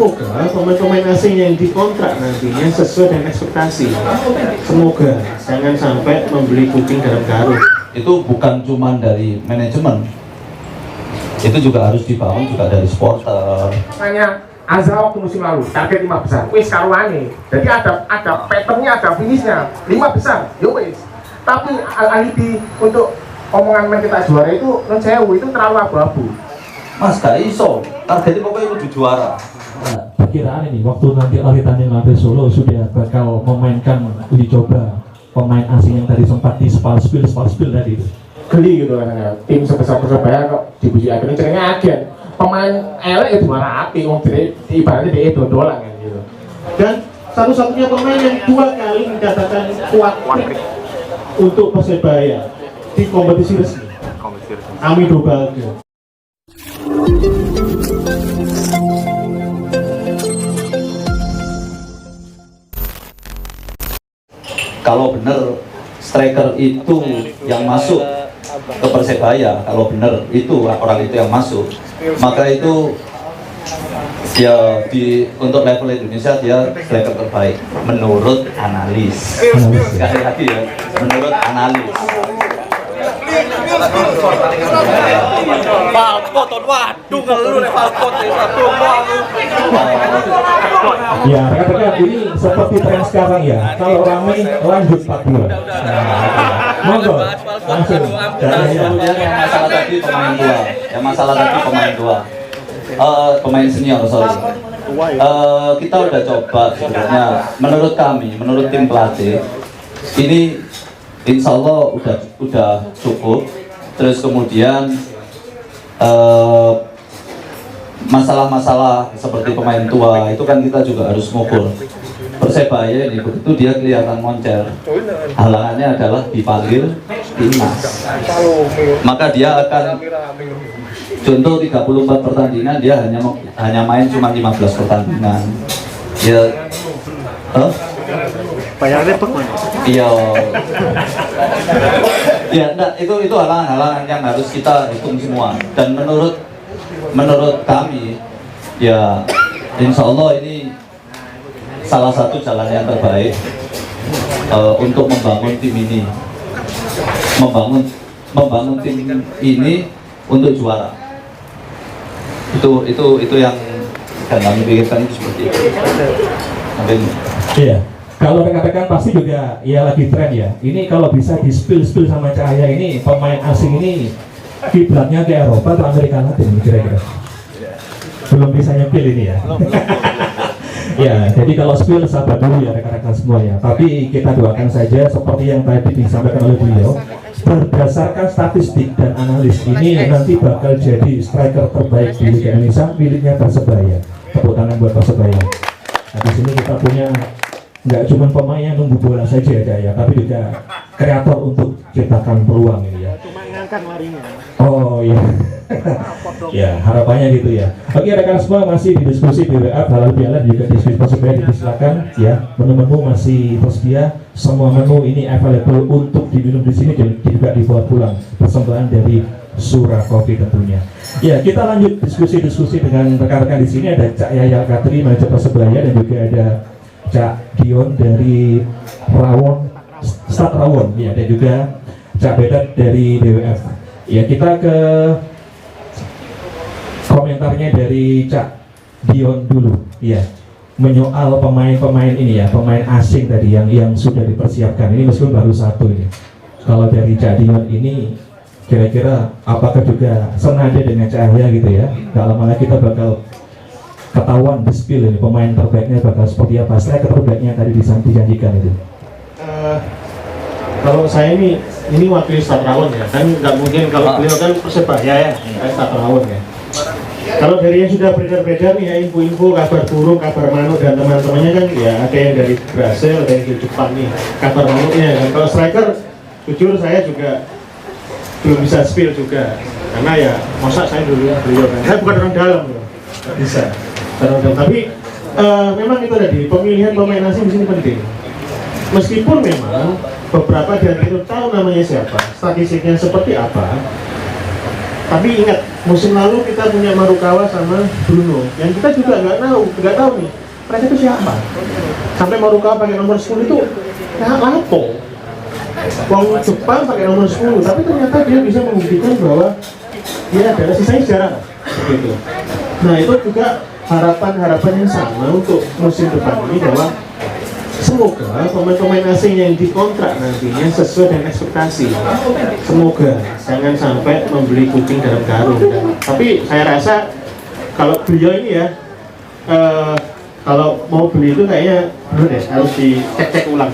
semoga pemain-pemain asing yang dikontrak nantinya sesuai dengan ekspektasi. Semoga jangan sampai membeli kucing dalam karung. Itu bukan cuma dari manajemen, itu juga harus dibangun juga dari supporter. Makanya Azhar waktu musim lalu target 5 besar, wis karuane. Jadi ada patternnya, ada finishnya 5 besar, yo wis. Tapi alibi untuk omongan main kita juara itu non sewu itu terlalu abu-abu. Mas gak iso, targetnya pokoknya udah juara. Nah, perkiraan ini waktu nanti Lari Tanding Labe Solo sudah bakal memainkan uji coba pemain asing yang tadi sempat di spil tadi itu. Geli gitu kan, tim sebesar Persebaya kok dipuji akhirnya ceritanya agen. Pemain elek itu malah api, ibaratnya dia dodolan kan gitu. Dan satu-satunya pemain yang 2 kali mendapatkan kuat untuk Persebaya di kompetisi resmi. Amido Balde. Kalau benar striker itu yang masuk ke Persebaya, kalau benar itu orang itu yang masuk, maka itu dia untuk level Indonesia dia striker terbaik menurut analis. Sekali lagi ya, menurut analis. Falcon, waduh ngeluh nih Falcon Ya, rekan-rekan ini seperti tren sekarang ya. Kalau ramai lanjut 4-2. Monggo, langsung. Yang masalah tadi pemain tua, pemain senior sorry. Kita udah coba sebenarnya. Menurut kami, menurut tim pelatih, ini insya Allah udah cukup. Terus kemudian masalah-masalah seperti pemain tua itu kan kita juga harus mengukur. Persebaya ini begitu dia kelihatan moncer, halangannya adalah dipanggil timnas, maka dia akan contoh 34 pertandingan dia hanya main cuma 15 pertandingan ya. Iya. Ya, enggak, itu halangan-halangan yang harus kita hitung semua. Dan menurut kami, ya insya Allah ini salah satu jalan yang terbaik untuk membangun tim ini, membangun tim ini untuk juara. Itu yang kami pikirkan itu seperti itu. Mungkin. Iya. Kalau rekan-rekan pasti juga ya lagi tren ya. Ini kalau bisa di spill sama Cahaya ini pemain asing ini kiblatnya ke Eropa atau Amerika Latin kira-kira. Belum bisa nyepil ini ya. Ya, jadi kalau spill sabar dulu ya rekan-rekan semua ya. Tapi kita doakan saja seperti yang tadi disampaikan oleh beliau, berdasarkan statistik dan analis ini nanti bakal jadi striker terbaik di Liga Indonesia miliknya Persebaya. Tepuk tangan buat Persebaya. Nah, di sini kita punya nggak cuma pemain yang nunggu bola saja ya, tapi juga kreator untuk ciptakan peluang ini ya. Cuma ngangkat larinya. Oh iya. Ya harapannya gitu ya. Oke rekan semua masih di diskusi BWA halal bihalal juga diskusi Persebaya disilakan ya. Menu-menu masih tersedia, semua menu ini available untuk diminum di sini dan juga dibawa pulang. Persembahan dari Surah Kopi tentunya. Ya kita lanjut diskusi dengan rekan-rekan di sini ada Cak Yaya Katri manajer Persebaya dan juga ada Cak Dion dari Stad Rawon ya, dan juga Cak Bedat dari BWF. Ya kita ke komentarnya dari Cak Dion dulu ya, menyoal pemain-pemain ini ya, pemain asing tadi yang sudah dipersiapkan ini meskipun baru satu ini. Kalau dari Cak Dion ini kira-kira apakah juga sengaja dengan Cahaya gitu ya, gak lama lagi kita bakal ketahuan di spill ini pemain terbaiknya bakal seperti apa, striker terbaiknya tadi dijanjikan itu. Kalau saya ini wakil Stad Rawon ya, kan nggak mungkin kalau beliau kan Persebaya ya, Stad Rawon ya. Kalau dari yang sudah beredar-beredar nih ya, info-info kabar burung, kabar manuk dan teman-temannya kan ya, ada yang dari Brasil, ada yang dari Jepang nih kabar manuknya. Dan kalau striker, jujur saya juga belum bisa spill juga, karena ya masa saya dulu beliau kan, saya bukan orang dalam loh, nggak bisa. Tapi memang itu tadi pemilihan pemain asing di sini penting. Meskipun memang beberapa dari itu tahu namanya siapa, statistiknya seperti apa, tapi ingat musim lalu kita punya Marukawa sama Bruno, yang kita juga nggak tahu nih mereka itu siapa. Sampai Marukawa pakai nomor 10 itu lapo. Wong Jepang pakai nomor 10, tapi ternyata dia bisa membuktikan bahwa dia adalah sisanya sejarah. Gitu. Nah itu juga harapan yang sama untuk musim depan ini, bahwa semoga pemain-pemain asing yang dikontrak nantinya sesuai dengan ekspektasi. Semoga jangan sampai membeli kucing dalam karung. Tapi saya rasa kalau beliau ini ya, kalau mau beli itu kayaknya harus dicek ulang.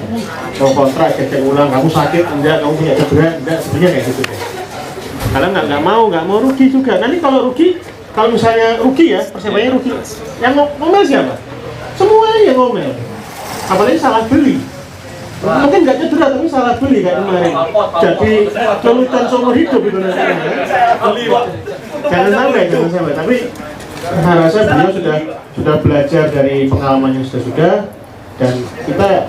Mau kontrak cek ulang, kamu sakit enggak, kamu punya cedera enggak, sebenarnya kayak gitu deh. Karena nggak mau rugi juga. Nanti kalau rugi, kalau misalnya rugi ya, Persebaya rugi, yang ngomel siapa? Semuanya yang ngomel. Apalagi salah beli. Mungkin nggak cedera tapi salah beli kayak kemarin. Jadi lelucon seumur hidup itu nanti. Jangan sampai. Tapi saya rasa beliau sudah belajar dari pengalaman yang sudah, dan kita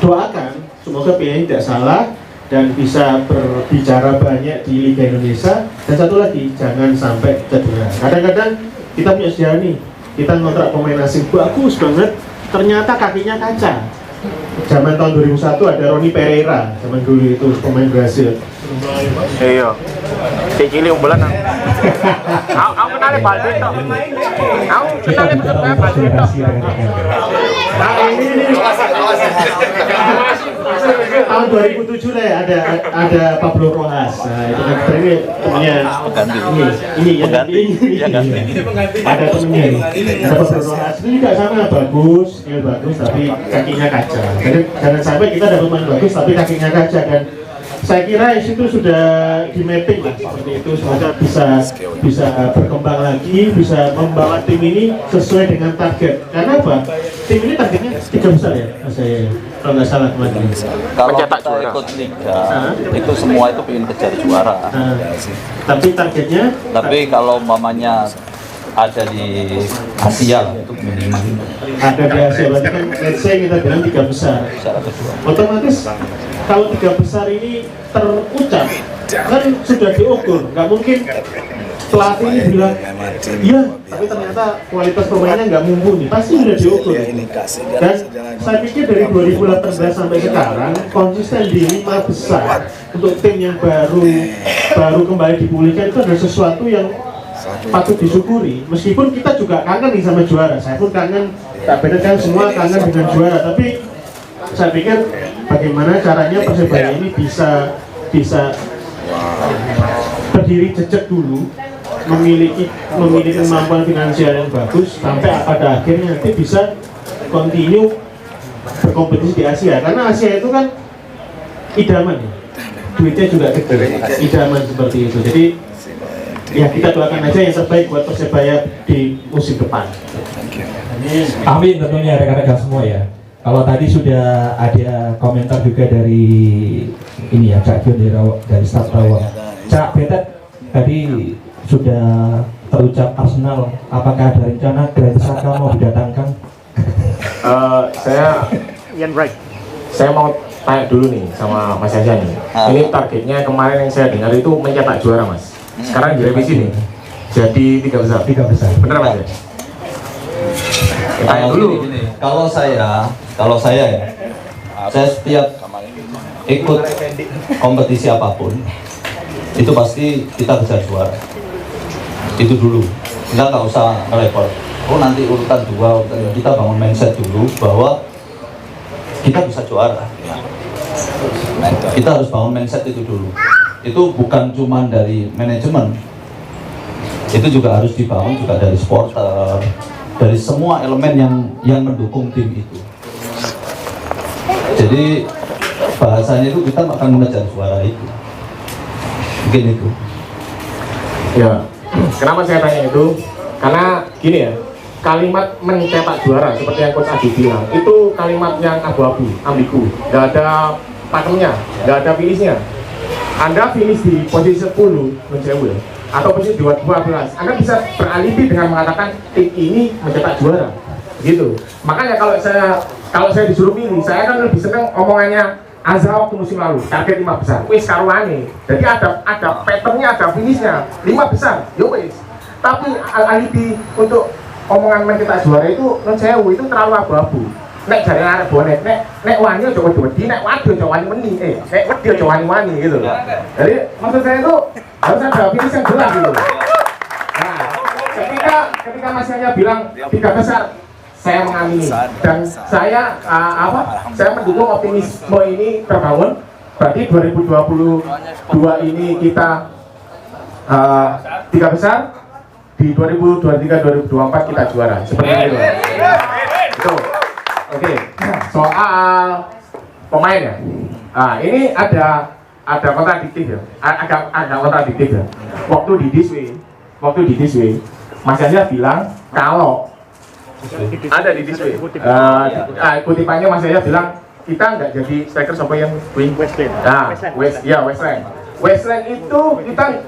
doakan semoga pilihannya tidak salah dan bisa berbicara banyak di Liga Indonesia. Dan satu lagi, jangan sampai cedera. Kadang-kadang kita punya sejarah nih, kita ngontrak pemain asing bagus banget, ternyata kakinya kaca. Zaman tahun 2001 ada Rony Pereira, zaman dulu itu pemain Brasil. Iya. Cek cilik umbulan. Aku kenal Balde toh. Aku kenal Balde toh. Nah ini tahun 2007 lah ada Pablo Rojas. Nah itu kan ini temennya ini ada temennya ini. Ada Pablo Rojas itu juga sama, bagus tapi kakinya kaca. Jadi jangan sampai kita dapat pemain bagus tapi kakinya kaca. Dan saya kira itu sudah di mapping lah seperti itu, semoga bisa berkembang lagi, bisa membawa tim ini sesuai dengan target. Karena apa? Tim ini targetnya 3 besar ya, saya kalau nggak salah kemarin. Kalau kita ikut liga, itu semua itu ingin kejar juara. Tapi targetnya? Tapi kalau umpamanya ada di Asia lah, itu minimal. Ada di Asia, berarti kan let's say kita bilang 3 besar. Otomatis kalau 3 besar ini terucap, kan sudah diukur. Nggak mungkin pelatih ini bilang, iya, tapi ternyata kualitas pemainnya nggak mumpuni. Pasti sudah diukur. Dan saya pikir dari 2018 sampai sekarang, konsisten di 5 besar untuk tim yang baru kembali dipulihkan itu adalah sesuatu yang patut disyukuri. Meskipun kita juga kangen nih sama juara, saya pun kangen, tak beda kan semua kangen dengan juara. Tapi saya pikir bagaimana caranya Persebaya ini bisa berdiri jejak dulu, memiliki kemampuan finansial yang bagus sampai pada akhirnya nanti bisa continue berkompetisi di Asia. Karena Asia itu kan idaman ya, duitnya juga gede, idaman seperti itu. Jadi ya kita doakan aja yang terbaik buat Persebaya di musim depan. Amin tentunya rekan-rekan semua ya. Kalau tadi sudah ada komentar juga dari ini ya, Cak Gion dari Staf Rawang. Cak Betet tadi sudah terucap Arsenal, apakah ada rencana Granit Xhaka mau didatangkan? Saya mau tanya dulu nih sama Mas Yasya nih. Ini targetnya kemarin yang saya dengar itu mencetak juara, Mas. Sekarang direvisi nih, jadi 3 besar. 3 besar. Bener Mas? Tanya dulu. Gini, kalau saya ya, saya setiap ikut kompetisi apapun itu pasti kita bisa juara. Itu dulu, kita nggak usah nge-level. Oh nanti urutan 2, kita bangun mindset dulu bahwa kita bisa juara. Kita harus bangun mindset itu dulu. Itu bukan cuma dari manajemen, itu juga harus dibangun juga dari supporter, dari semua elemen yang mendukung tim itu. Jadi bahasanya itu kita akan mengejar suara itu, mungkin itu. Ya, kenapa saya tanya itu? Karena gini ya, kalimat mencetak juara seperti yang Coach Adi bilang itu kalimat yang abu-abu, ambigu, nggak ada pakemnya, nggak ada finishnya. Anda finish di posisi 10 menjauh atau posisi 12, Anda bisa beralibi dengan mengatakan tim ini mencetak juara gitu. Makanya kalau saya disuruh pilih, saya kan lebih senang omongannya Azhar waktu musim lalu target 5 besar, wis karuane. Jadi ada patternnya, ada finishnya 5 besar, yo wis. Tapi alibi untuk omongan main kita juara itu non sewu itu terlalu abu-abu. Nek jare arek bonek, nek wani aja wedi, nek wadi aja wani meni, nek wedi aja wani gitu. Jadi maksud saya itu harus ada finish yang jelas gitu. Nah, ketika Mas Yahya bilang 3 besar, saya mengamini dan saya saya mendukung optimisme ini terbangun. Berarti 2022 ini kita 3 besar, di 2023-2024 kita juara seperti itu. Itu. Oke. Soal pemain ya. Nah, ini ada kontradiktif ya. Agak kontradiktif ya. Waktu di Disway, Mas Yahya bilang kalau ada di Disway. Kutipannya Mas Yahya bilang kita nggak jadi striker sampai yang wing Westland. Nah, Westland itu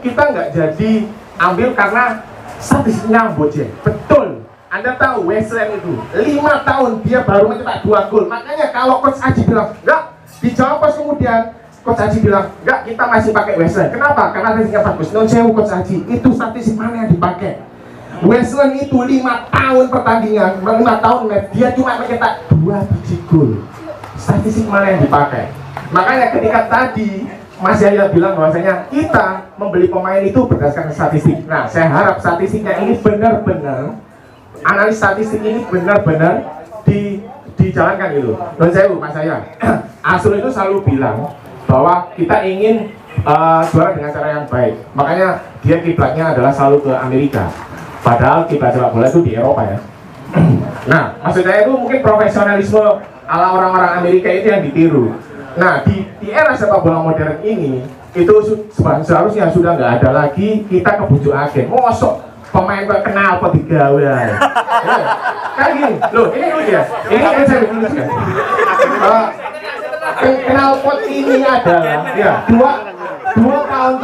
kita nggak jadi ambil karena statistiknya bocil. Betul. Anda tahu Westland itu 5 tahun dia baru mencetak 2 gol. Makanya kalau Coach Aji bilang enggak, dijawab pas kemudian Coach Aji bilang enggak, kita masih pakai Westland. Kenapa? Karena statistiknya bagus. Non sewu Coach Aji, itu statistik mana yang dipakai? Westland itu 5 tahun pertandingan, 5 tahun dia cuma mencetak 2 biji gol. Statistik mana yang dipakai? Makanya ketika tadi Mas Yahya bilang bahwasanya kita membeli pemain itu berdasarkan statistik. Nah, saya harap statistiknya ini benar-benar, analis statistik ini benar-benar dijalankan gitu. Non sewu Mas Yahya, Asrul itu selalu bilang bahwa kita ingin juara dengan cara yang baik. Makanya dia kiblatnya adalah selalu ke Amerika. Padahal kiblat sepak bola itu di Eropa ya. Nah, maksud saya itu mungkin profesionalisme ala orang-orang Amerika itu yang ditiru. Nah, di era sepak bola modern ini itu seharusnya sudah nggak ada lagi kita kebujuk agen. Mosok pemain kenal apa digawe. Kan gini, loh ini lucu ya. Ini kan saya lucu ya. Kenal pot ini adalah ya dua tahun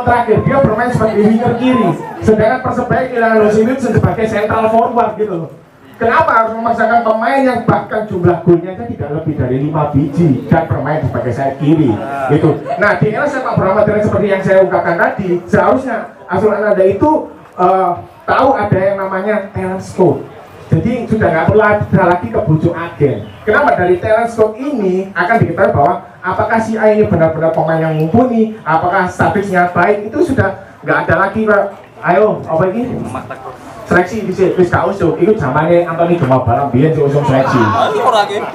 terakhir dia bermain sebagai winger kiri, sedangkan Persebaya kehilangan Lucy Wilson sebagai central forward gitu loh. Kenapa harus memaksakan pemain yang bahkan jumlah golnya tidak lebih dari 5 biji dan bermain sebagai sayap kiri gitu. Nah, di era sepak bola modern seperti yang saya ungkapkan tadi, seharusnya Asrul Ananda itu tahu ada yang namanya talent scout. Jadi sudah nggak perlu ada lagi ke bujuk agen. Kenapa? Dari talent scout ini akan diketahui bahwa apakah si A ini benar-benar pemain yang mumpuni, apakah statusnya baik, itu sudah nggak ada lagi. Ayo, apa ini? Seleksi di sini, wis gak usum. Itu zamannya Anthony Gemma Balam biyen usum seleksi.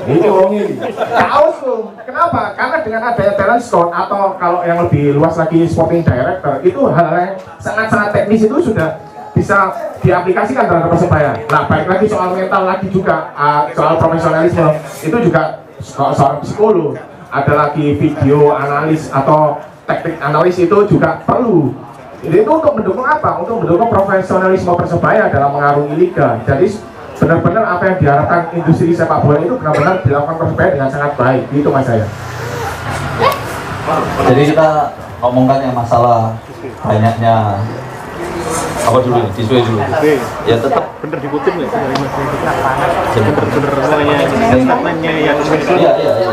Itu wongi. Gak usum. Kenapa? Karena dengan adanya talent scout atau kalau yang lebih luas lagi sporting director, itu hal yang sangat-sangat teknis itu sudah bisa diaplikasikan dalam Persebaya. Nah, baik lagi soal mental lagi juga, soal profesionalisme itu juga seorang psikolog. Ada lagi video analis atau teknik analis itu juga perlu. Jadi itu untuk mendukung apa? Untuk mendukung profesionalisme Persebaya dalam mengarungi liga. Jadi benar-benar apa yang diharapkan industri sepak bola itu benar-benar dilakukan Persebaya dengan sangat baik. Itu Mas saya. Jadi kita ngomongkan yang masalah banyaknya apa dulu nih? Disway dulu. Ya tetap bener dikutip nggak sih dari Mas Yahya? Bener statementnya yang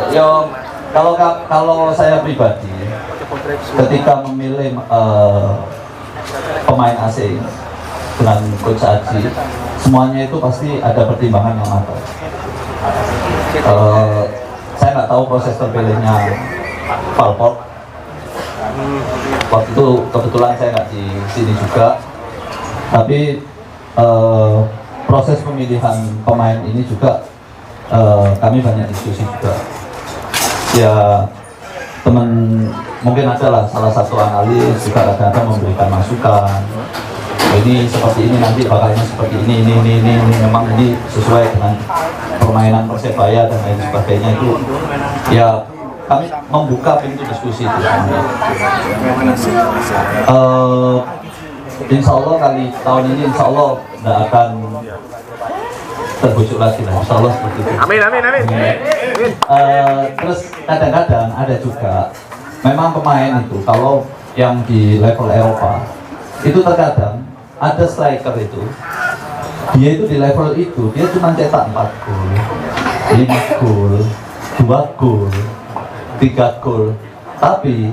ya kalau saya pribadi ketika memilih pemain asing dengan Coach Aji, semuanya itu pasti ada pertimbangan yang matang. Saya nggak tahu proses terpilihnya Valport. Waktu itu kebetulan saya nggak di sini juga, tapi proses pemilihan pemain ini juga kami banyak diskusi juga. Ya teman mungkin adalah salah satu analis juga kadang-kadang memberikan masukan. Ini seperti ini, nanti bakalnya seperti ini memang ini sesuai dengan permainan Persebaya dan lain sebagainya. Itu ya kami membuka pintu diskusi itu. Insya Allah kali tahun ini insya Allah tidak akan terbujuk lagi lah, insya Allah seperti itu. Amin. Terus kadang-kadang ada juga memang pemain itu kalau yang di level Eropa itu terkadang ada striker itu dia itu di level itu dia cuma cetak 4 gol, 5 gol, 2 gol 3 gol, tapi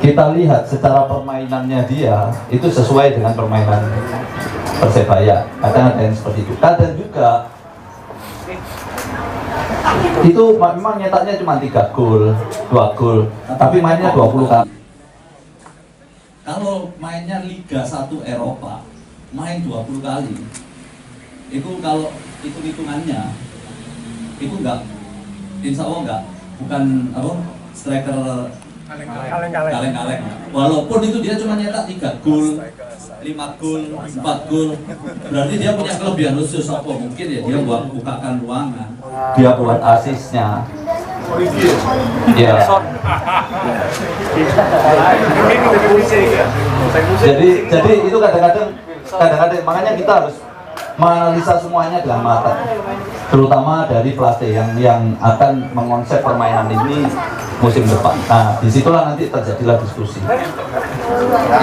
kita lihat secara permainannya dia itu sesuai dengan permainan Persebaya. Kadang ada yang seperti itu, kadang juga itu memang nyetaknya cuma 3 gol, 2 gol, tapi mainnya 20 kali. Kalau mainnya Liga 1 Eropa, main 20 kali, itu kalau hitung-hitungannya, itu enggak, insya Allah enggak, bukan apa, striker kaleng-kaleng. Walaupun itu dia cuma nyetak 3 gol, 5 gol, 4 gol, berarti dia punya kelebihan khusus apa? Mungkin ya dia bukakan ruangan, dia buat asisnya. Ya. Jadi itu kadang-kadang makanya kita harus menganalisa semuanya dengan matang, terutama dari pelatih yang akan mengonsep permainan ini musim depan. Nah, disitulah nanti terjadilah diskusi.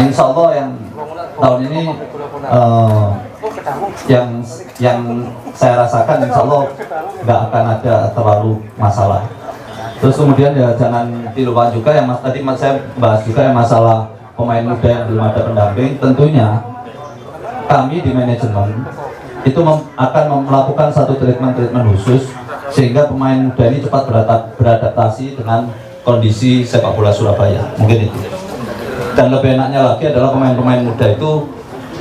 Insya Allah yang tahun ini yang saya rasakan insya Allah nggak akan ada terlalu masalah. Terus kemudian ya jangan dilupakan juga yang tadi saya bahas juga yang masalah pemain muda yang belum ada pendamping. Tentunya kami di manajemen itu akan melakukan satu treatment khusus sehingga pemain muda ini cepat beradaptasi dengan kondisi sepak bola Surabaya, mungkin itu. Dan lebih enaknya lagi adalah pemain-pemain muda itu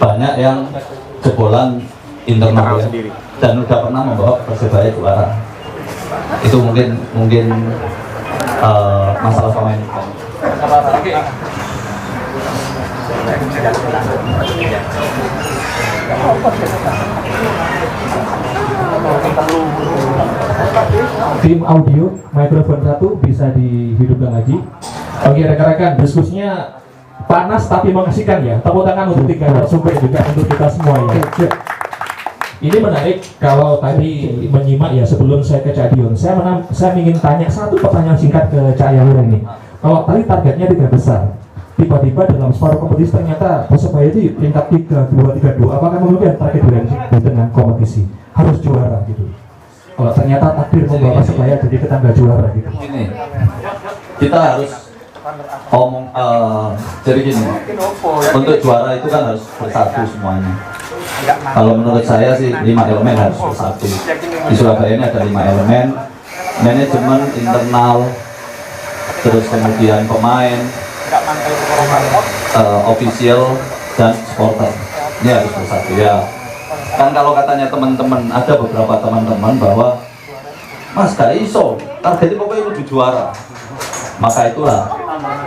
banyak yang jebolan internal ya, dan udah pernah membawa Persebaya juara. Itu mungkin masalah pemain muda. Tim audio mikrofon 1 bisa dihidupkan lagi. Oke rekan-rekan, diskusinya panas tapi mengasihkan ya. Tepuk tangan untuk 3 narasumber juga untuk kita semua ya. Ini menarik kalau tadi menyimak ya sebelum saya ke Cak Dion. Saya ingin tanya satu pertanyaan singkat ke Cak Yahur ini. Kalau tadi targetnya 3 besar, tiba-tiba dalam separuh kompetisi ternyata Persebaya itu peringkat 3-2, apakah kemudian target dengan kompetisi harus juara gitu? Kalau ternyata takdir membawa Persebaya jadi kita nggak juara gitu. Ini kita harus jadi gini, untuk juara itu kan harus bersatu semuanya. Kalau menurut saya sih 5 elemen harus bersatu. Di Surabaya ini ada 5 elemen: manajemen, internal, terus kemudian pemain, official, dan supporter. Ini harus bersatu ya. Kan kalau katanya teman-teman, ada beberapa teman-teman bahwa Mas gak iso, targetnya pokoknya udah juara. Maka itulah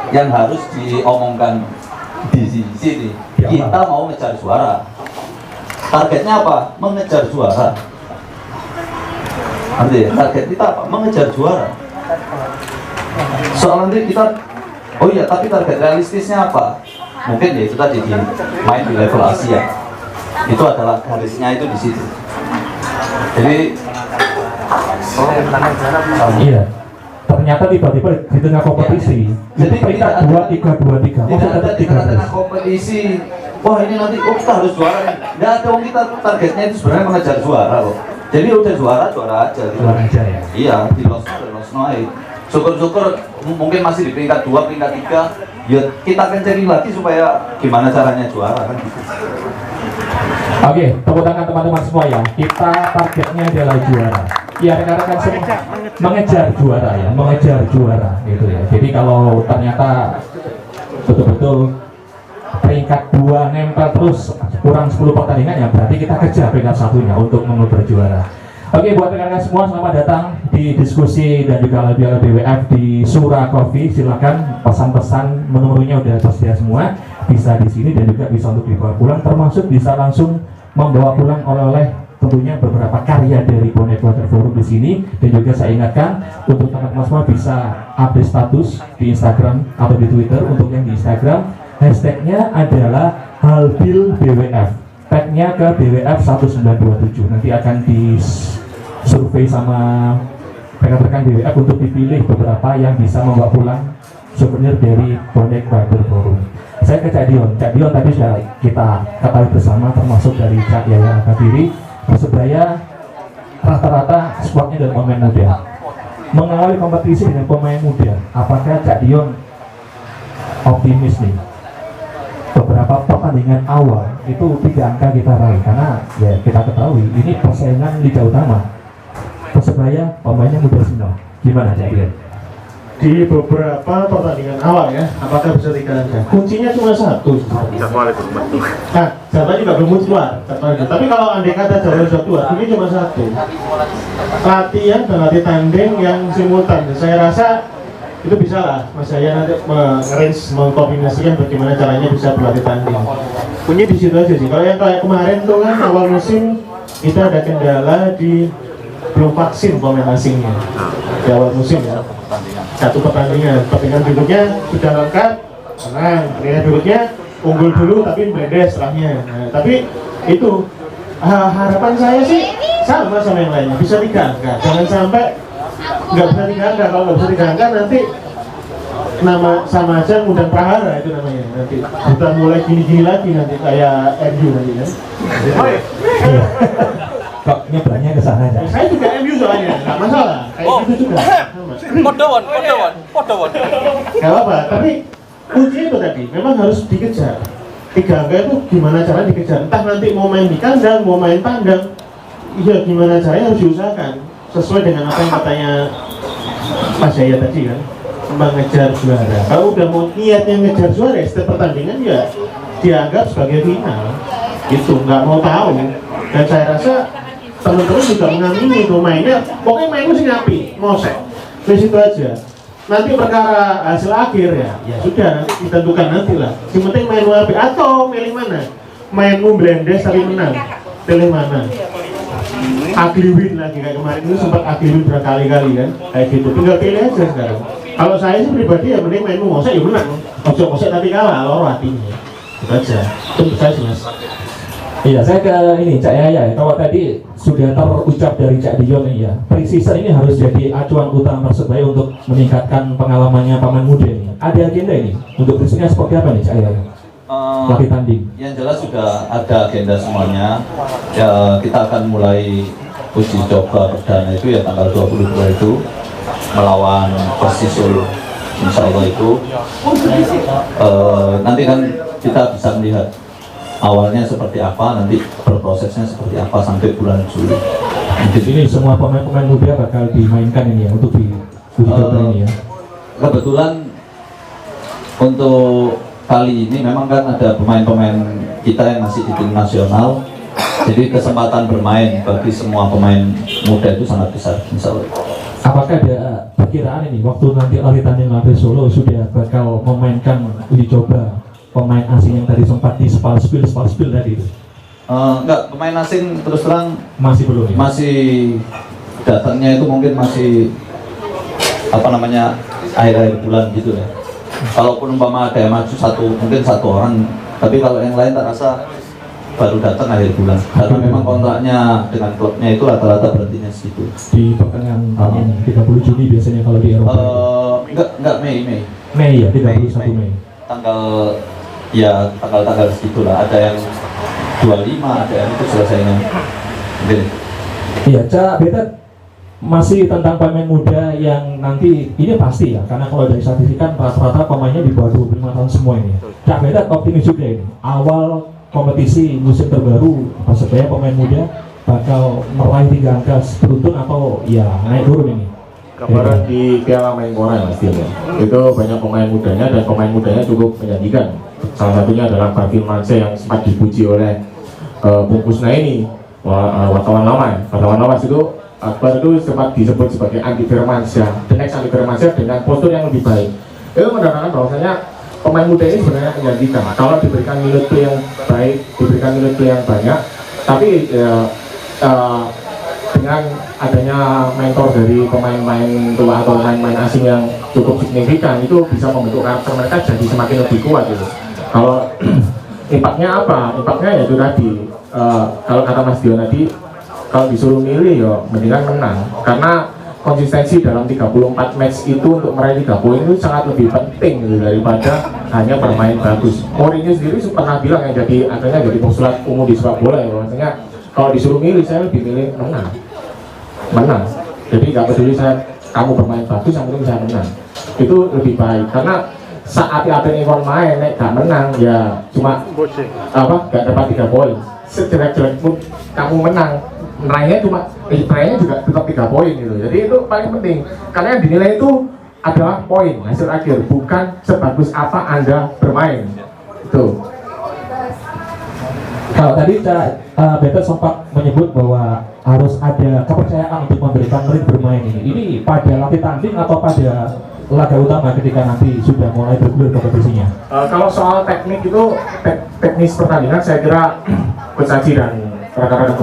yang harus diomongkan di sini. Kita mau ngejar juara. Targetnya apa? Mengejar juara. Artinya target kita apa? Mengejar juara. Soal nanti kita, oh iya, tapi target realistisnya apa? Mungkin ya itu tadi main di level Asia. Itu adalah garisnya itu di situ. Jadi, iya. Ternyata tiba-tiba di tengah kompetisi, jadi peringkat 2-3. Tidak ada di tengah-tengah kompetisi. Wah ini nanti, kita harus juara nih. Nggak ada, kita targetnya itu sebenarnya mengejar juara loh. Jadi udah juara aja. Juara aja ya. Iya, di los naik. Syukur-syukur mungkin masih di peringkat 2, peringkat 3. Ya kita kencengin lagi supaya gimana caranya juara kan gitu. Oke, tepuk tangan teman-teman semua ya. Kita targetnya adalah juara. Ya rekan-rekan semua mengejar juara ya, mengejar juara gitu ya. Jadi kalau ternyata betul-betul peringkat 2 nempel terus kurang 10 pertandingan ya berarti kita kejar peringkat 1-nya untuk mengejar juara. Oke, buat rekan-rekan semua selamat datang di diskusi dan juga Piala BWF di Sura Coffee. Silakan pesan-pesan menu-menunya udah tersedia semua, bisa di sini dan juga bisa untuk dibawa pulang, termasuk bisa langsung membawa pulang oleh-oleh tentunya beberapa karya dari Bonek Water Forum di sini. Dan juga saya ingatkan untuk teman-teman semua bisa update status di Instagram atau di Twitter. Untuk yang di Instagram hashtagnya adalah Halbil BWF, tagnya ke BWF 1927. Nanti akan di survei sama rekan-rekan BWF untuk dipilih beberapa yang bisa membawa pulang souvenir dari Bonek Water Forum. Saya ke Cak Dion. Cak Dion tadi sudah kita ketahui bersama, termasuk dari Cak Yaya Kadiri, Persebaya rata-rata skuadnya dari pemain muda. mengawali kompetisi dengan pemain muda, apakah Cak Dion optimis nih? Beberapa pertandingan awal itu 3 angka kita raih, karena ya kita ketahui ini persaingan Liga Utama. Persebaya pemainnya muda semua. Gimana Cak Dion? Di beberapa pertandingan awal ya, apakah bisa 3 angka? Kuncinya cuma satu. Nah, jadwal juga belum keluar. Tapi kalau andai kata jadwal sudah keluar, ini cuma satu. Latihan dan latih tanding yang simultan. Saya rasa itu bisa lah Mas Jaya nanti mengarrange, mengkombinasikan bagaimana caranya bisa berlatih tanding. Punya di situ aja sih. Kalau yang kayak kemarin tuh kan awal musim kita ada kendala di belum vaksin pemain asingnya di awal musim ya. Satu pertandingan berikutnya sudah lengkap, menang. Pertandingan berikutnya unggul dulu tapi beres setelahnya. Nah, tapi itu harapan saya sih sama yang lainnya, bisa 3 angka. Jangan sampai nggak bisa 3 angka. Kalau nggak bisa 3 angka nanti nama sama aja ngundang prahara itu namanya. Nanti kita mulai gini-gini lagi nanti kayak MU nanti kan. Kok nyebrangnya ke sana aja? Saya juga MU soalnya, nggak masalah. Kayak gitu juga. Podowon. Gak apa-apa, tapi kuncinya itu tadi, memang harus dikejar. 3 angka itu gimana cara dikejar? Entah nanti mau main di kandang, mau main tandang, iya gimana caranya harus diusahakan sesuai dengan apa yang katanya Mas Jaya tadi kan, mengejar juara. Kalau udah mau niatnya ngejar juara, setiap pertandingan ya dianggap sebagai final. Gitu, nggak mau tahu. Dan saya rasa teman-teman juga mengamini itu mainnya, pokoknya main mesti ngapi, mosek. Di situ aja. Nanti perkara hasil akhir ya sudah nanti ditentukan nanti lah. Yang penting main ngapi atau milih mana? Main blendes tapi menang. Pilih mana? Ugly win lagi kayak kemarin itu sempat ugly win berkali-kali kan, kayak gitu. Tinggal pilih aja sekarang. Kalau saya sih pribadi ya mending main mosek ya menang. Mosek tapi kalah, loro hatinya. Itu aja. Itu saya sih Mas. Iya, saya ke ini Cak Yaya. Kalau tadi sudah terucap dari Cak Dion ya, pre-season ini harus jadi acuan utama Persebaya untuk meningkatkan pengalamannya pemain muda ini. Ada agenda ini untuk pre-seasonnya seperti apa nih Cak Yaya? Latih tanding. Yang jelas sudah ada agenda semuanya. Ya, kita akan mulai uji coba perdana itu ya tanggal 22 itu melawan Persisul. Insya Allah itu nanti kan kita bisa melihat awalnya seperti apa, nanti berprosesnya seperti apa sampai bulan Juli. Ini semua pemain-pemain muda bakal dimainkan ini ya untuk di uji coba ini ya. Kebetulan untuk kali ini memang kan ada pemain-pemain kita yang masih di tim nasional, jadi kesempatan bermain bagi semua pemain muda itu sangat besar, insya Allah. Apakah ada perkiraan ini waktu nanti latih tanding Mabes Solo sudah bakal memainkan uji coba pemain asing yang tadi sempat di spil tadi itu? Enggak, pemain asing terus terang masih belum ya? Masih datangnya itu mungkin masih akhir-akhir bulan gitu ya. Kalaupun umpama ada yang maju mungkin satu orang, tapi kalau yang lain tak rasa baru datang akhir bulan. Karena memang kontraknya dengan klubnya itu rata-rata berhentinya segitu. Di pertengahan tahun 30 Juni biasanya kalau di Eropa. Enggak Mei ya, 31 Mei. Tanggal segitulah, ada yang 25, ada yang itu selesainya. Iya, Cak Beta masih tentang pemain muda yang nanti ini pasti ya, karena kalau dari statistik kan rata-rata pemainnya di bawah 25 tahun semua ini. Cak Beta optimis juga ini. Awal kompetisi musim terbaru Persebaya pemain muda bakal meraih 3 angka beruntun atau ya naik turun ini. Gambaran di Piala Menpora Mas Dio ya. Itu banyak pemain mudanya dan pemain mudanya cukup menjanjikan. Salah satunya adalah Bang Firmansyah yang sempat dipuji oleh Bung Kusna ini, wartawan lama itu Akbar itu sempat disebut sebagai anti Firmansyah, the next anti Firmansyah dengan postur yang lebih baik. Itu menandakan bahwasanya pemain muda ini sebenarnya menjanjikan. Kalau diberikan minute play yang baik, diberikan minute play yang banyak, tapi dengan adanya mentor dari pemain-pemain tua atau pemain-pemain asing yang cukup signifikan, itu bisa membentuk karakter mereka jadi semakin lebih kuat gitu. Kalau impactnya apa? Impactnya ya itu tadi, kalau kata Mas Dio tadi, kalau disuruh milih ya mendingan menang, karena konsistensi dalam 34 match itu untuk meraih 3 poin itu sangat lebih penting gitu, daripada hanya bermain bagus. Mourinho sendiri pernah bilang yang akhirnya jadi postulat umum di sepak bola ya, bahwasanya kalau disuruh milih saya lebih milih menang. Jadi nggak peduli saya kamu bermain bagus yang penting bisa menang, itu lebih baik. Karena saat api-api Ewon main nek gak menang ya cuma gak dapat 3 poin. Sejelek-jelek pun kamu menang, meraihnya juga tetap 3 poin gitu. Jadi itu paling penting, karena yang dinilai itu adalah poin hasil akhir, bukan sebagus apa Anda bermain. Itu. Kalau tadi Beto sempat menyebut bahwa harus ada kepercayaan untuk memberikan murid bermain ini. Ini pada latih tanding atau pada laga utama ketika nanti sudah mulai bergulir kompetisinya? Kalau soal teknik itu teknis pertandingan saya kira Coach Aji dan rekan-rekan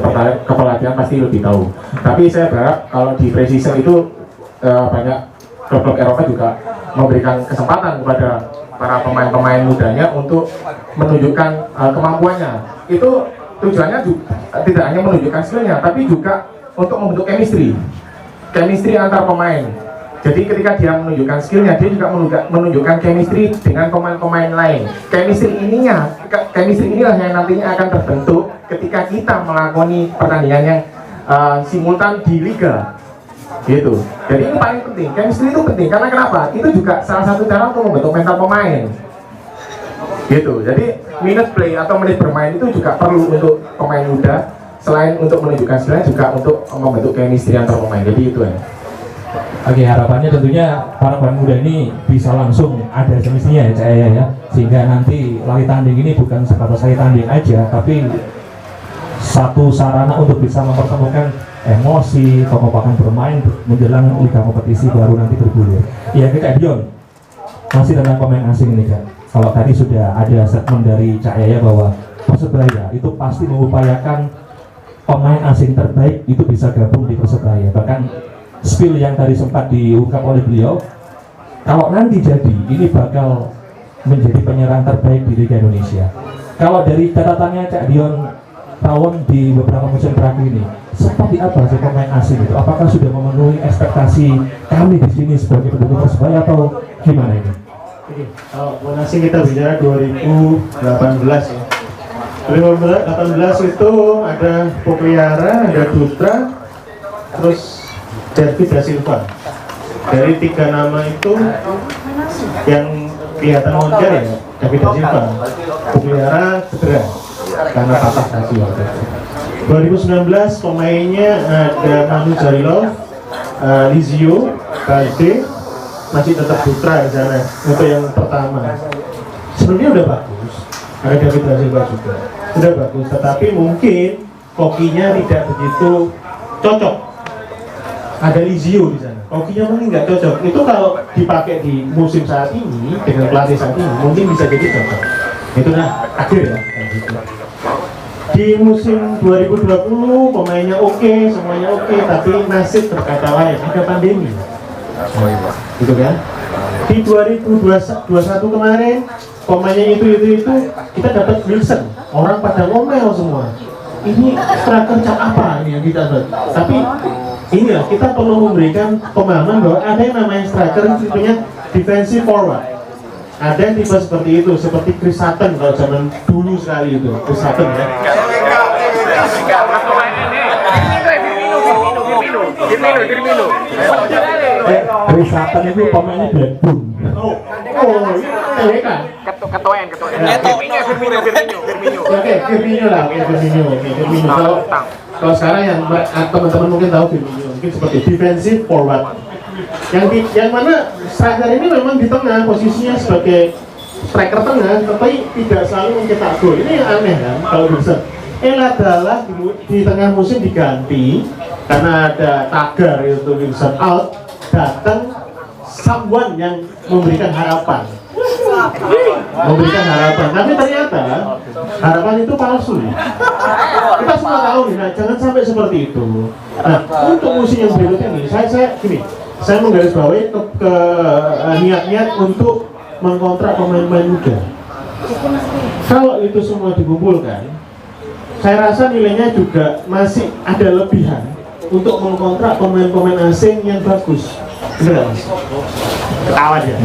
kepelatihan pasti lebih tahu. Tapi saya berharap kalau di pre-season itu banyak klub-klub Eropa juga memberikan kesempatan kepada para pemain-pemain mudanya untuk menunjukkan kemampuannya. Itu tujuannya tidak hanya menunjukkan skillnya, tapi juga untuk membentuk chemistry antar pemain. Jadi ketika dia menunjukkan skillnya, dia juga menunjukkan chemistry dengan pemain-pemain lain. Chemistry inilah yang nantinya akan terbentuk ketika kita melakoni pertandingan yang simultan di liga. Gitu. Jadi ini paling penting. Chemistry itu penting karena kenapa? Itu juga salah satu cara untuk membentuk mental pemain. Gitu. Jadi minute play atau menit bermain itu juga perlu untuk pemain muda. Selain untuk menunjukkan skillnya juga untuk membentuk chemistry antar pemain. Jadi itu ya. Oke, harapannya tentunya para pemain muda ini bisa langsung ada semestinya ya Cak Yaya ya, sehingga nanti lari tanding ini bukan sebatas lari tanding aja, tapi satu sarana untuk bisa mempertemukan emosi, kekompakan bermain menjelang liga kompetisi baru nanti bergulir. Iya, Kak Dion, masih tentang pemain asing ini Kak. Kalau tadi sudah ada statement dari Cak Yaya bahwa Persebaya itu pasti mengupayakan pemain asing terbaik itu bisa gabung di Persebaya. Bahkan spill yang tadi sempat diungkap oleh beliau, kalau nanti jadi ini bakal menjadi penyerang terbaik di Liga Indonesia. Kalau dari catatannya Cak Dion Tawon di beberapa musim terakhir ini, seperti apa sih pemain asing itu? Apakah sudah memenuhi ekspektasi kami di sini sebagai pendukung Persebaya atau gimana ini? Kalau pemain asing kita bicara 2018 ya. 2018 itu ada Pogliara, ada Dutra, terus David da Silva. Dari 3 nama itu yang kelihatan moncer ya David da Silva. Pogliara cedera karena patah kaki waktu itu. 2019 pemainnya ada Manu Jarilov, Lizio, Balde, masih tetap Dutra di sana untuk yang pertama. Sebenarnya udah bagus. Ada David da Silva juga. Udah bagus, tetapi mungkin kokinya tidak begitu cocok. Ada Lizio di sana. Kokinya mungkin nggak cocok. Itu kalau dipakai di musim saat ini dengan pelatih saat ini mungkin bisa jadi cocok. Itu kan akhir ya. Gitu. Di musim 2020 pemainnya oke, semuanya oke, tapi nasib berkata lain. Ada pandemi. Gitu kan? Di 2021 kemarin pemainnya itu kita dapat Wilson. Orang pada ngomel semua. Ini striker cak apa ini yang kita dapat? Tapi inilah kita perlu memberikan pemahaman bahwa ada yang namanya striker itu tipenya defensive forward. Ada yang tipe seperti itu, seperti Chris Sutton kalau zaman dulu sekali itu, Chris Sutton ya. Chris Sutton itu pemainnya Blackburn. Oh, ini kan? Ketuaan. Oke, Firmino lah, Firmino. Kalau sekarang yang teman-teman mungkin tahu Firmino, mungkin seperti defensive forward. Yang mana striker ini memang di tengah, posisinya sebagai striker tengah, tapi tidak selalu mencetak gol. Ini yang aneh kan, kalau bisa. Adalah di tengah musim diganti karena ada tagar itu Wilson out, datang someone yang memberikan harapan. Tapi ternyata harapan itu palsu. Kita semua tahu nih, nah, jangan sampai seperti itu. Nah, untuk musim yang berikutnya nih, saya menggarisbawahi ke niat-niat untuk mengkontrak pemain-pemain muda. Kalau itu semua dikumpulkan, saya rasa nilainya juga masih ada lebihan untuk mengkontrak pemain-pemain asing yang bagus. Benar, Mas? Ketawa dia.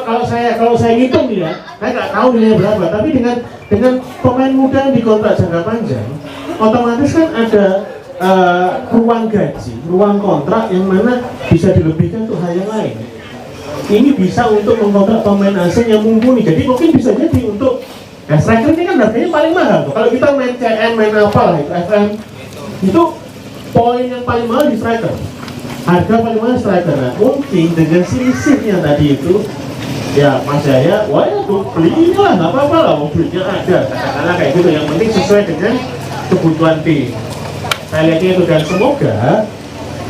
Kalau saya ngitung nih ya, saya nggak tahu nilainya berapa. Tapi dengan pemain muda yang dikontrak jangka panjang, otomatis kan ada ruang gaji, ruang kontrak yang mana bisa dilebihkan untuk hal yang lain. Ini bisa untuk mengkontrak pemain asing yang mumpuni. Jadi mungkin bisa jadi untuk ya striker ini kan harganya paling mahal tuh. Kalau kita main CM, main apa lah itu FM, itu poin yang paling mahal di striker. Harga paling mahal striker. Nah, mungkin dengan selisihnya tadi itu, ya Mas Jaya, wah ya tuh beli lah, nggak apa-apa lah, mobilnya ada, katakanlah kayak gitu. Yang penting sesuai dengan kebutuhan tim. Saya lihatnya itu, dan semoga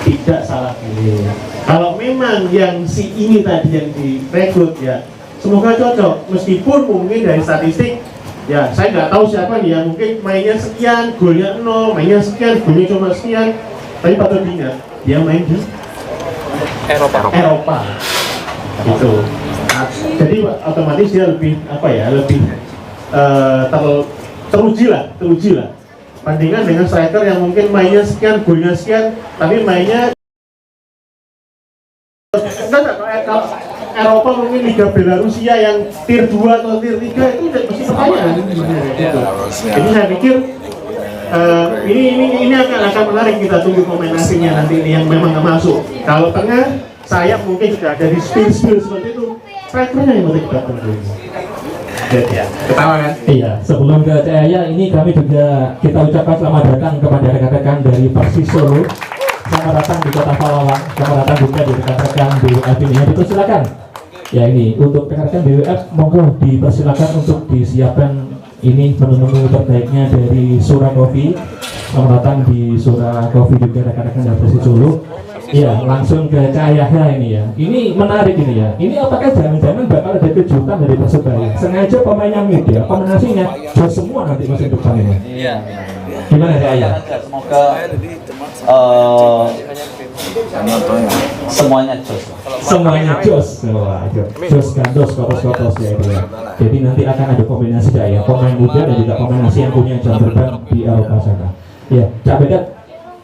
tidak salah pilih. Kalau memang yang si ini tadi yang direkrut ya, semoga cocok. Meskipun mungkin dari statistik, ya saya nggak tahu siapa nih, ya mungkin mainnya sekian, golnya 0, mainnya sekian, golnya cuma sekian. Tapi patut diingat, dia main di Eropa. Gitu. Jadi otomatis dia lebih apa ya, lebih teruji lah bandingkan dengan striker yang mungkin mainnya sekian, golnya sekian, tapi mainnya kalau Eropa mungkin Liga Belarusia yang tier 2 atau tier 3 itu udah mesti pertanyaan gitu. Jadi saya pikir ini akan menarik, kita tunggu pemain asingnya nanti ini yang memang nggak masuk. Kalau tengah sayap mungkin sudah ada di spill seperti itu, strikernya yang penting kita tunggu. Ya, ketawa kan? Iya, sebelum ke Cahaya ini kami juga kita ucapkan selamat datang kepada rekan-rekan dari Persis Solo. Selamat datang di Kota Pahlawan, selamat datang juga di rekan-rekan BWF ini. Dipersilakan. Ya ini untuk rekan-rekan BWF, monggo dipersilakan untuk disiapkan ini menu-menu terbaiknya dari Sura Coffee. Selamat datang di Sura Coffee juga rekan-rekan dari Persis Solo. Iya, langsung ke Cahaya ini ya. Ini menarik ini ya. Ini apakah jangan-jangan bakal ada kejutan dari Persebaya? Sengaja pemainnya mid ya, kombinasinya jos semua nanti musim depan ini. Iya. Gimana Cahaya? Semoga semuanya jos. Semuanya jos. Wah, jos gandos, kotos ya itu ya. Jadi nanti akan ada kombinasi ya, pemain muda dan juga kombinasi yang punya jam terbang di Eropa sana. Ya, Cak Bedat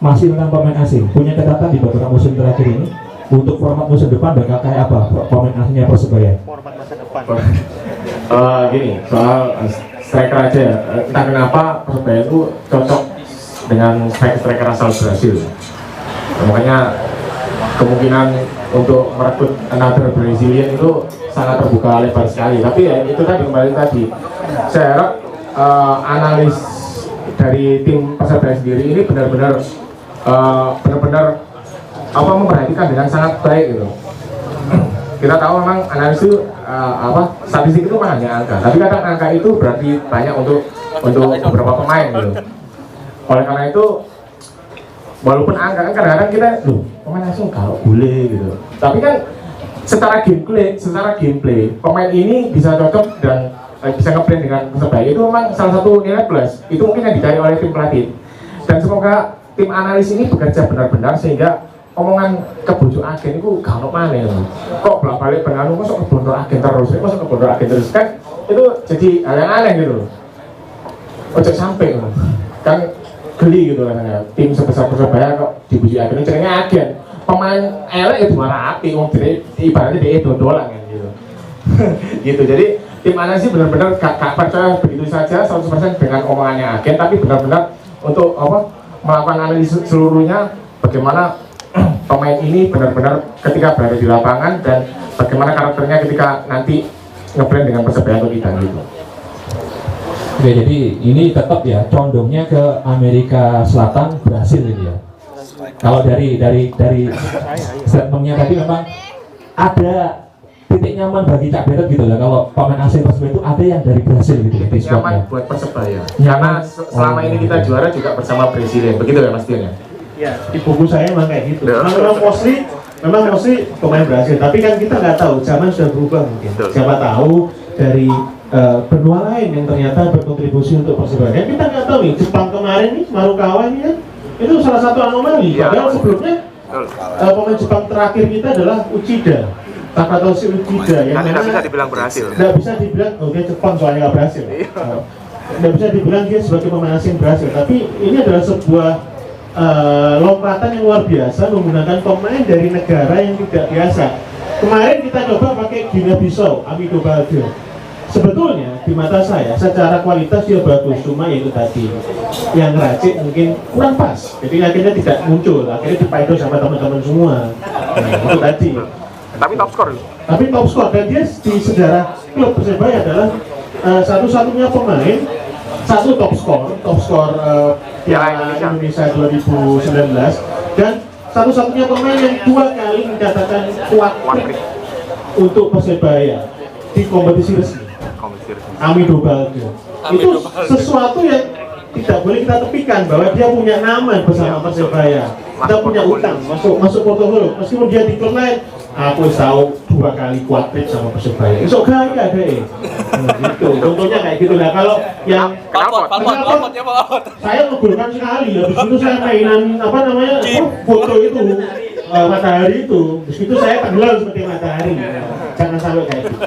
masih tentang pemain asing, punya catatan di beberapa musim terakhir ini untuk format musim depan bakal kayak apa pemain asingnya Persebaya? Format masa depan. Gini, soal striker aja ya. Entah kenapa Persebaya itu cocok dengan striker asal Brasil. Makanya kemungkinan untuk merekrut another Brazilian itu sangat terbuka lebar sekali. Tapi ya itu tadi, kembali tadi, saya harap analis dari tim Persebaya sendiri ini benar-benar memperhatikan dengan sangat baik gitu. Kita tahu memang analis itu statistik itu hanya angka, tapi kadang angka itu berarti banyak untuk beberapa pemain gitu. Oleh karena itu, walaupun angka kan kadang-kadang kita pemain langsung kalau boleh gitu, tapi kan secara gameplay pemain ini bisa cocok dan bisa ngeblend dengan Persebaya, itu memang salah satu nilai plus. Itu mungkin yang dicari oleh tim pelatih, dan semoga tim analis ini bekerja benar-benar sehingga omongan kebujuk agen itu gak mana ya. Kok bolak-balik pengaruh, masuk kebondor agen terus, kan itu jadi hal yang aneh gitu. Ojo sampai kan geli gitu rasanya. Tim sebesar Persebaya kok dibujuk agen, ini ceritanya agen. Pemain elek itu marah api, ibaratnya dia dodolan kan gitu. Gitu, jadi tim analis benar-benar gak percaya begitu saja 100% dengan omongannya agen, tapi benar-benar untuk melakukan analisis seluruhnya, bagaimana pemain ini benar-benar ketika berada di lapangan dan bagaimana karakternya ketika nanti ngeblend dengan Persebaya atau tidak gitu. Oke, jadi ini tetap ya condongnya ke Amerika Selatan, Brasil ini ya. Kalau dari statementnya tadi memang ada titik nyaman bagi Cak Betet gitu lah, kalau pemain asing Persebaya itu ada yang dari Brasil gitu di squadnya. Nyaman buat Persebaya, karena selama ini kita juara juga bersama Brazilian, begitu ya Mas Dian ya? Ya, di buku saya memang kayak gitu. Memang mostly pemain Brasil, tapi kan kita nggak tahu, zaman sudah berubah mungkin. Siapa tahu dari benua lain yang ternyata berkontribusi untuk Persebaya. Kan kita nggak tahu nih, Jepang kemarin nih, Marukawa ini kan, itu salah satu anomali. Padahal sebelumnya pemain Jepang terakhir kita adalah Uchida. Takatoshi Uchida yang tidak bisa dibilang berhasil. Nggak bisa dibilang, dia Jepang soalnya nggak berhasil. Nggak bisa dibilang dia sebagai pemain asing berhasil, tapi ini adalah sebuah lompatan yang luar biasa menggunakan pemain dari negara yang tidak biasa. Kemarin kita coba pakai Guinea Bissau, Amido Balde. sebetulnya di mata saya secara kualitas dia bagus, cuma itu tadi yang racik mungkin kurang pas, jadi akhirnya tidak muncul, akhirnya dipaido sama teman-teman semua. Itu tadi. Tapi top skor. Tapi top skor, dan dia di sejarah klub Persebaya adalah satu-satunya pemain satu top skor Piala Indonesia 2019, dan satu-satunya pemain yang 2 kali mencatatkan kuat untuk Persebaya di kompetisi resmi. Amido Baldo. Itu sesuatu yang tidak boleh kita tepikan, bahwa dia punya nama bersama Persebaya. Kita punya utang masuk portofolio. Meskipun dia di klub lain, aku tahu 2 kali kuatrik sama Persebaya. Esok kali ada gitu. Contohnya kayak gitu lah. Kalau yang Palpot ya Pak. saya ngegolkan sekali, habis itu saya mainan apa namanya foto itu matahari itu, habis itu saya tenggelam seperti matahari. Jangan sampai kayak gitu.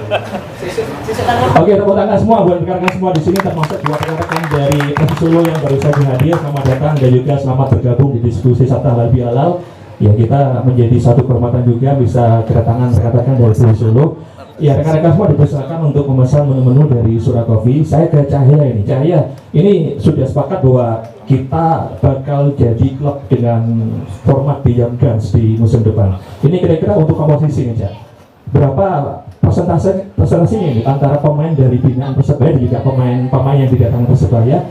Oke, tepuk tangan semua buat rekan-rekan semua di sini, termasuk buat rekan-rekan dari Persis Solo yang baru saja hadir. Selamat datang dan juga selamat bergabung di diskusi Sabta Halal Bihalal. Ya, kita menjadi satu kehormatan juga bisa kedatangan rekan-rekan dari Persis Solo. Ya, rekan-rekan semua dipersilakan untuk memesan menu-menu dari Surah Coffee. Saya ke Cahya ini. Cahya, ini sudah sepakat bahwa kita bakal jadi klub dengan format Beyond Guns di musim depan. Ini kira-kira untuk komposisi nih, Cak. Berapa persentasenya ini antara pemain dari binaan Persebaya dan juga pemain yang didatangkan Persebaya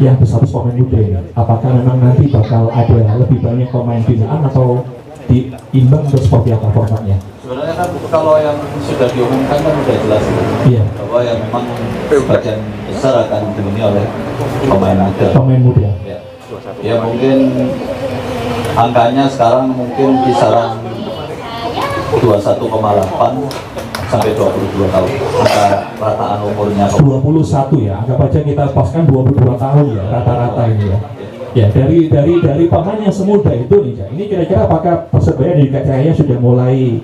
yang berstatus pemain muda ini? Apakah memang nanti bakal ada lebih banyak pemain binaan atau diimbang atau seperti apa formatnya? Sebenarnya kan kalau yang sudah diumumkan kan sudah jelas Iya. bahwa yang memang sebagian besar akan dipenuhi oleh pemain muda. Pemain muda. Ya mungkin angkanya sekarang mungkin kisaran 21,8 sampai 22 tahun. Angka rataan umurnya 21 ya, anggap aja kita paskan 22 tahun ya rata-rata ini ya. Ya, dari pemain yang semuda itu nih, Cak. Ini kira-kira apakah Persebaya di Cahaya sudah mulai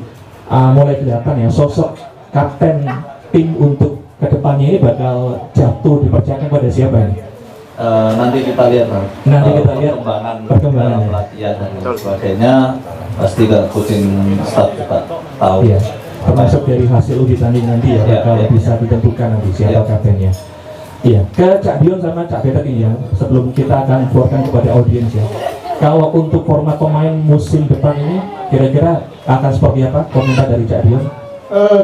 kelihatan ya sosok kapten tim untuk kedepannya ini bakal jatuh dipercayakan pada siapa nih? nanti kita lihat Nanti kita lihat perkembangan dalam latihan dan sebagainya, pasti coaching staff juga tahu. Iya. Termasuk dari hasil uji tanding nanti ya, bakal bisa ditentukan nanti siapa kaptennya. Iya, ke Cak Dion sama Cak Betek ini ya, sebelum kita akan keluarkan kepada audiens ya. Kalau untuk format pemain musim depan ini, kira-kira akan seperti apa? Komentar dari Cak Dion?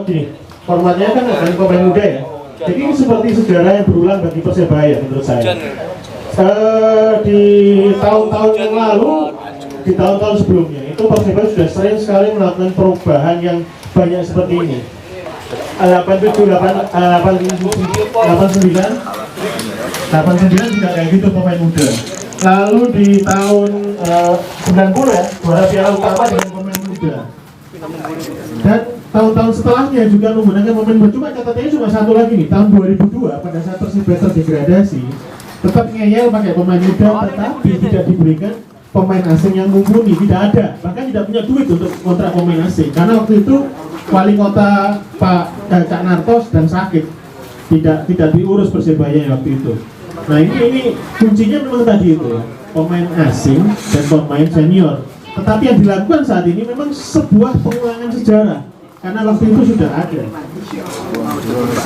Gini, formatnya kan akan pemain muda ya. Jadi ini seperti sejarah yang berulang bagi Persebaya menurut saya. Di tahun-tahun yang lalu, di tahun-tahun sebelumnya, itu Persebaya sudah sering sekali melakukan perubahan yang banyak seperti ini. 89 juga kayak gitu pemain muda. Lalu di tahun 90 ya, juara Piala Utama dengan pemain muda. Dan tahun-tahun setelahnya juga menggunakan pemain muda. Cuma catatannya cuma satu lagi nih, tahun 2002 pada saat Persebaya terdegradasi, tetap ngeyel pakai pemain muda, tetapi tidak diberikan pemain asing yang mumpuni, tidak ada, bahkan tidak punya duit untuk kontrak pemain asing karena waktu itu wali kota Pak Cak Nartos dan sakit, tidak diurus Persebaya waktu itu. Nah ini kuncinya memang tadi itu ya, pemain asing dan pemain senior. Tetapi yang dilakukan saat ini memang sebuah pengulangan sejarah karena waktu itu sudah ada.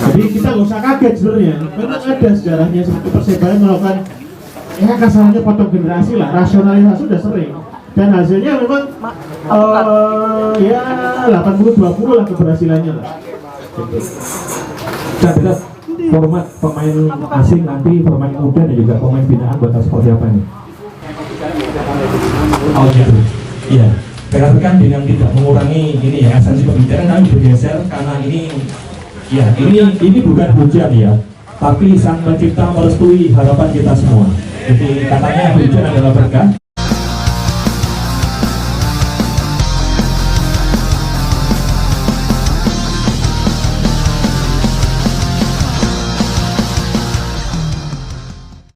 Jadi kita nggak usah kaget sebenarnya, memang ada sejarahnya seperti Persebaya melakukan ya kasarnya potong generasi lah, rasionalisasi sudah sering. Dan hasilnya memang ya 80-20 lah keberhasilannya lah. Jadi format pemain asing nanti, pemain muda dan juga pemain binaan bakal seperti apa nih? Oh gitu. Iya. Rekan-rekan dengan tidak mengurangi ini ya esensi pembicaraan, kami bergeser karena ini ya ini bukan hujan ya, tapi Sang Pencipta merestui harapan kita semua. Jadi katanya hujan adalah berkah.